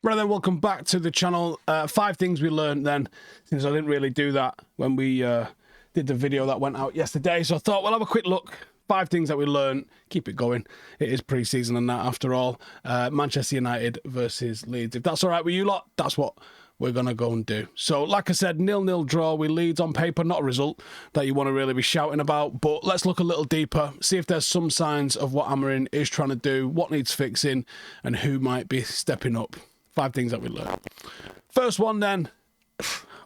Right then, welcome back to the channel. 5 things we learned then, since I didn't really do that when we did the video that went out yesterday. So I thought we'll have a quick look. 5 things that we learned. Keep it going. It is pre-season and that after all. Manchester United versus Leeds. If that's all right with you lot, that's what we're going to go and do. So like I said, 0-0 draw with Leeds on paper. Not a result that you want to really be shouting about. But let's look a little deeper. See if there's some signs of what Amorim is trying to do. What needs fixing and who might be stepping up. 5 things that we learned. First one then,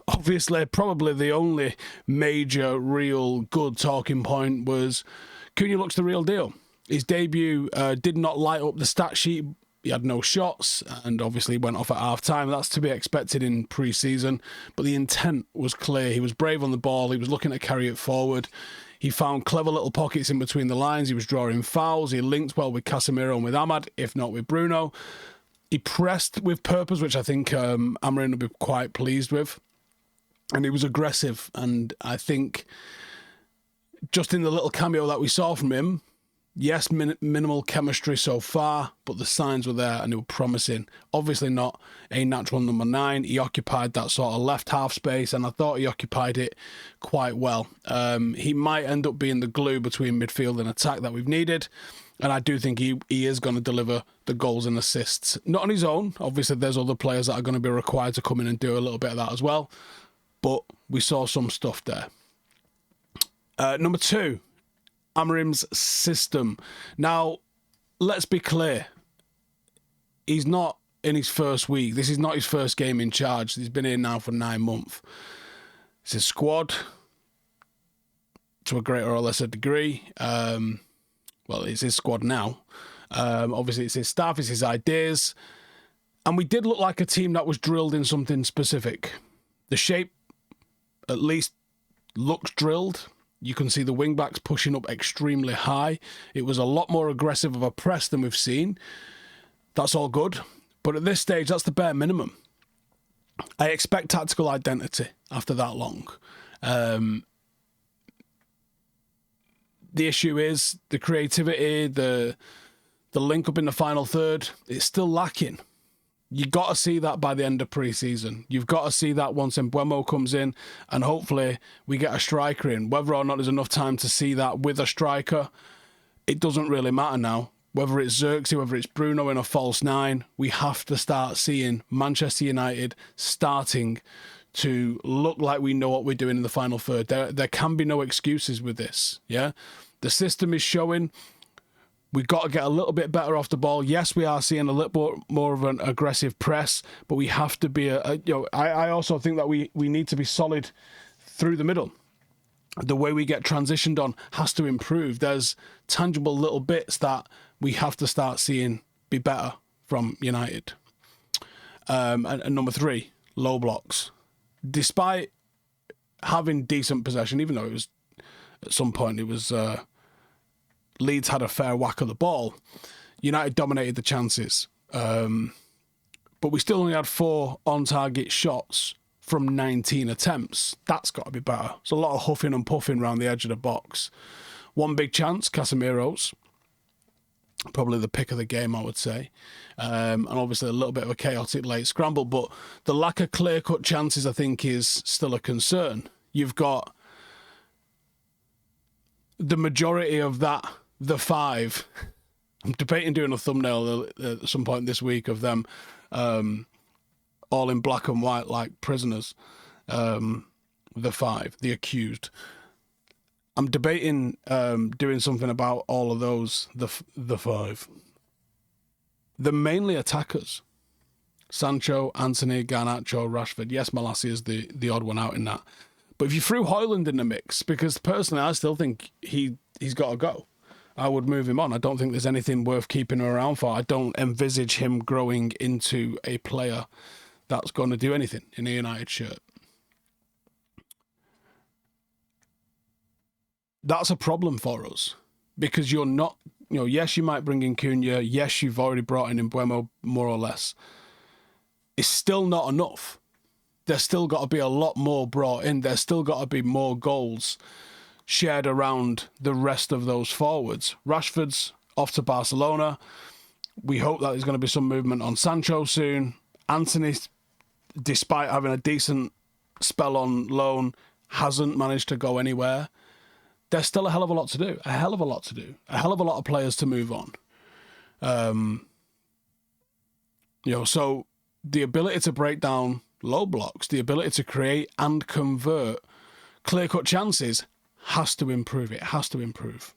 obviously probably the only major real good talking point was Cunha looks the real deal. His debut did not light up the stat sheet. He had no shots and obviously went off at half-time. That's to be expected in pre-season, but the intent was clear. He was brave on the ball. He was looking to carry it forward. He found clever little pockets in between the lines. He was drawing fouls. He linked well with Casemiro and with Ahmad, if not with Bruno. He pressed with purpose, which I think Amorim would be quite pleased with. And he was aggressive. And I think just in the little cameo that we saw from him, yes, minimal chemistry so far, but the signs were there and they were promising. Obviously not a natural number 9. He occupied that sort of left half space, and I thought he occupied it quite well. He might end up being the glue between midfield and attack that we've needed. And I do think he is going to deliver the goals and assists. Not on his own. Obviously, there's other players that are going to be required to come in and do a little bit of that as well. But we saw some stuff there. Number 2, Amorim's system. Now, let's be clear. He's not in his first week. This is not his first game in charge. He's been here now for 9 months. It's his squad, to a greater or lesser degree. Well, it's his squad now. Obviously, it's his staff, it's his ideas. And we did look like a team that was drilled in something specific. The shape, at least, looks drilled. You can see the wing-backs pushing up extremely high. It was a lot more aggressive of a press than we've seen. That's all good. But at this stage, that's the bare minimum. I expect tactical identity after that long. The issue is the creativity, the link up in the final third. It's still lacking. You got to see that by the end of pre-season. You've got to see that once Mbeumo comes in, and hopefully we get a striker in. Whether or not there's enough time to see that with a striker, it doesn't really matter now. Whether it's Xerxes, whether it's Bruno in a false 9, we have to start seeing Manchester United starting to look like we know what we're doing in the final third. There can be no excuses with this, yeah? The system is showing. We've got to get a little bit better off the ball. Yes, we are seeing a little more of an aggressive press, but we have to be, I also think that we need to be solid through the middle. The way we get transitioned on has to improve. There's tangible little bits that we have to start seeing be better from United. And number 3, low blocks. Despite having decent possession, even though it was at some point it was Leeds had a fair whack of the ball, United dominated the chances, but we still only had 4 on-target shots from 19 attempts. That's got to be better. It's a lot of huffing and puffing around the edge of the box. One big chance, Casemiro's, probably the pick of the game, I would say. And obviously a little bit of a chaotic late scramble, but the lack of clear-cut chances, I think, is still a concern. You've got the majority of that, the 5. I'm debating doing a thumbnail at some point this week of them all in black and white like prisoners. The 5, the accused. I'm debating doing something about all of those, the 5. They're mainly attackers. Sancho, Anthony, Garnacho, Rashford. Yes, Malassi is the odd one out in that. But if you threw Højlund in the mix, because personally I still think he's got to go, I would move him on. I don't think there's anything worth keeping him around for. I don't envisage him growing into a player that's going to do anything in a United shirt. That's a problem for us, because you're not, yes, you might bring in Cunha. Yes, you've already brought in Mbeumo, more or less. It's still not enough. There's still got to be a lot more brought in. There's still got to be more goals shared around the rest of those forwards. Rashford's off to Barcelona. We hope that there's going to be some movement on Sancho soon. Anthony, despite having a decent spell on loan, hasn't managed to go anywhere. There's still a hell of a lot to do. A hell of a lot to do. A hell of a lot of players to move on. So the ability to break down low blocks, the ability to create and convert clear-cut chances has to improve. It has to improve.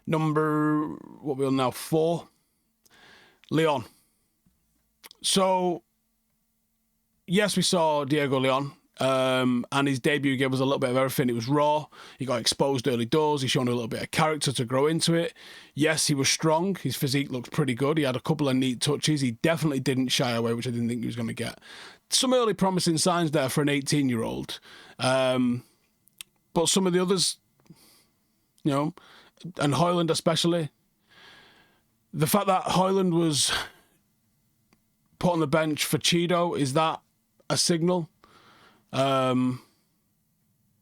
Number, what we're on now, 4, Leon. So, yes, we saw Diego Leon, and his debut gave us a little bit of everything. It was raw. He got exposed early doors. He showed a little bit of character to grow into it. Yes, he was strong. His physique looked pretty good. He had a couple of neat touches. He definitely didn't shy away, which I didn't think he was going to get. Some early promising signs there for an 18-year-old. But some of the others, and Højlund especially, the fact that Højlund was put on the bench for Cheeto, is that a signal?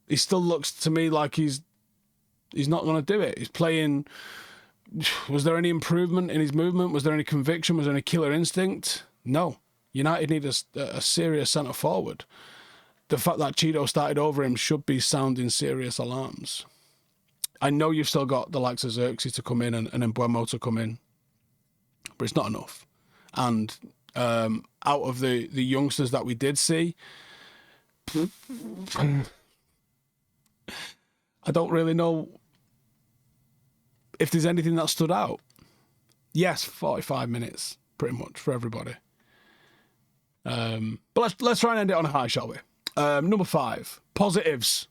He still looks to me like he's not going to do it. He's playing. Was there any improvement in his movement? Was there any conviction? Was there any killer instinct? No. United need a serious centre forward. The fact that Cheeto started over him should be sounding serious alarms. I know you've still got the likes of Xerxes to come in and Mbuemo to come in, but it's not enough. And out of the youngsters that we did see, I don't really know if there's anything that stood out. Yes, 45 minutes, pretty much, for everybody. But let's try and end it on a high, shall we? Number 5, positives.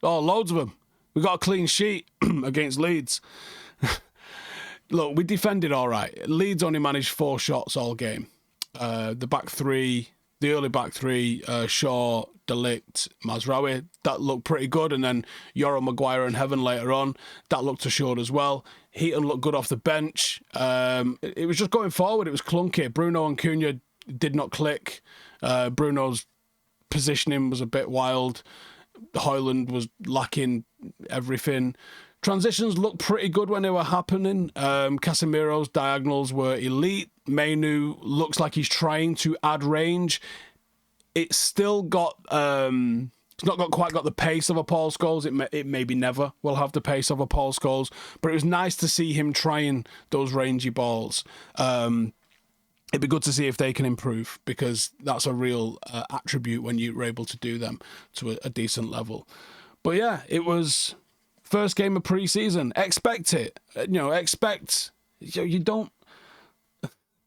Oh, loads of them. We got a clean sheet against Leeds. Look, we defended all right. Leeds only managed 4 shots all game. The early back three, Shaw, De Ligt, Mazraoui, that looked pretty good. And then Yoro, Maguire and Heaven later on, that looked assured as well. Heaton looked good off the bench. It was just going forward. It was clunky. Bruno and Cunha did not click. Bruno's positioning was a bit wild. Højlund was lacking everything. Transitions looked pretty good when they were happening. Casemiro's diagonals were elite. Mainu looks like he's trying to add range. It's still got... it's not quite got the pace of a Paul Scholes. It maybe never will have the pace of a Paul Scholes. But it was nice to see him trying those rangy balls. It'd be good to see if they can improve, because that's a real attribute when you're able to do them to a decent level. But yeah, it was first game of pre-season. Expect it. Expect... You don't...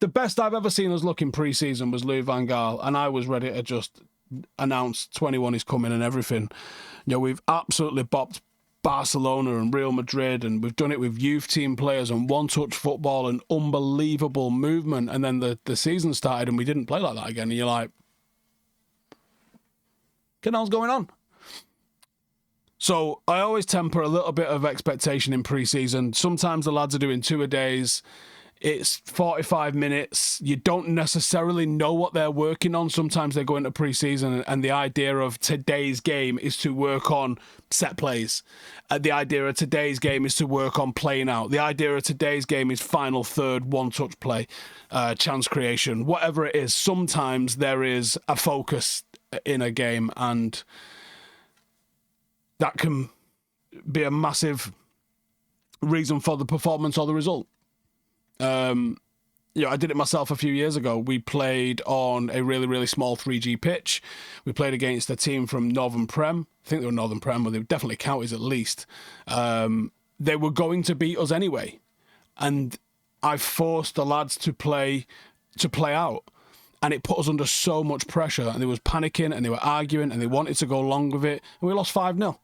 The best I've ever seen us look in pre-season was Louis van Gaal, and I was ready to just announce 21 is coming and everything. We've absolutely bopped Barcelona and Real Madrid, and we've done it with youth team players and one-touch football and unbelievable movement, and then the season started and we didn't play like that again, and you're like, what hell's going on? So I always temper a little bit of expectation in pre-season. Sometimes the lads are doing 2-a-days. It's 45 minutes. You don't necessarily know what they're working on. Sometimes they go into pre-season and the idea of today's game is to work on set plays. The idea of today's game is to work on playing out. The idea of today's game is final third, one-touch play, chance creation, whatever it is. Sometimes there is a focus in a game, and that can be a massive reason for the performance or the result. I did it myself a few years ago. We played on a really, really small 3G pitch. We played against a team from Northern Prem. I think they were Northern Prem, but they were definitely counties at least. They were going to beat us anyway. And I forced the lads to play out. And it put us under so much pressure. And they was panicking and they were arguing and they wanted to go along with it. And we lost 5-0.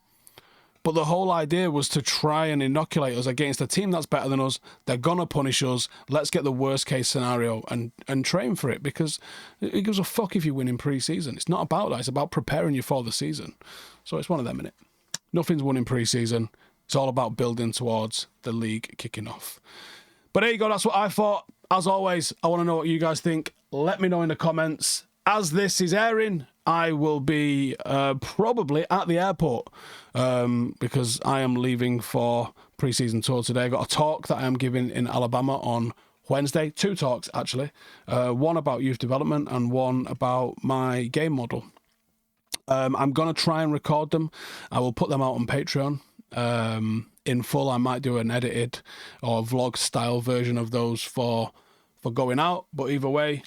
But the whole idea was to try and inoculate us against a team that's better than us. They're going to punish us. Let's get the worst case scenario and train for it, because it gives a fuck if you win in pre-season. It's not about that. It's about preparing you for the season. So it's one of them, innit? Nothing's won in pre-season. It's all about building towards the league kicking off. But there you go. That's what I thought. As always, I want to know what you guys think. Let me know in the comments. As this is airing, I will be probably at the airport because I am leaving for pre-season tour today. I got a talk that I am giving in Alabama on Wednesday. 2 talks, actually. One about youth development and one about my game model. I'm going to try and record them. I will put them out on Patreon in full. I might do an edited or vlog style version of those for going out. But either way,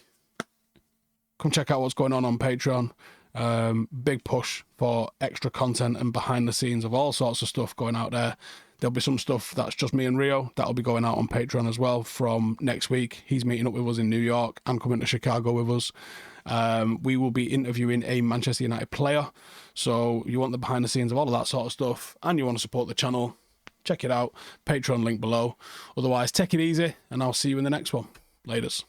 come check out what's going on Patreon. Big push for extra content and behind the scenes of all sorts of stuff going out there. There'll be some stuff that's just me and Rio that'll be going out on Patreon as well from next week. He's meeting up with us in New York and coming to Chicago with us. We will be interviewing a Manchester United player. So you want the behind the scenes of all of that sort of stuff and you want to support the channel, check it out. Patreon link below. Otherwise, take it easy and I'll see you in the next one. Laters.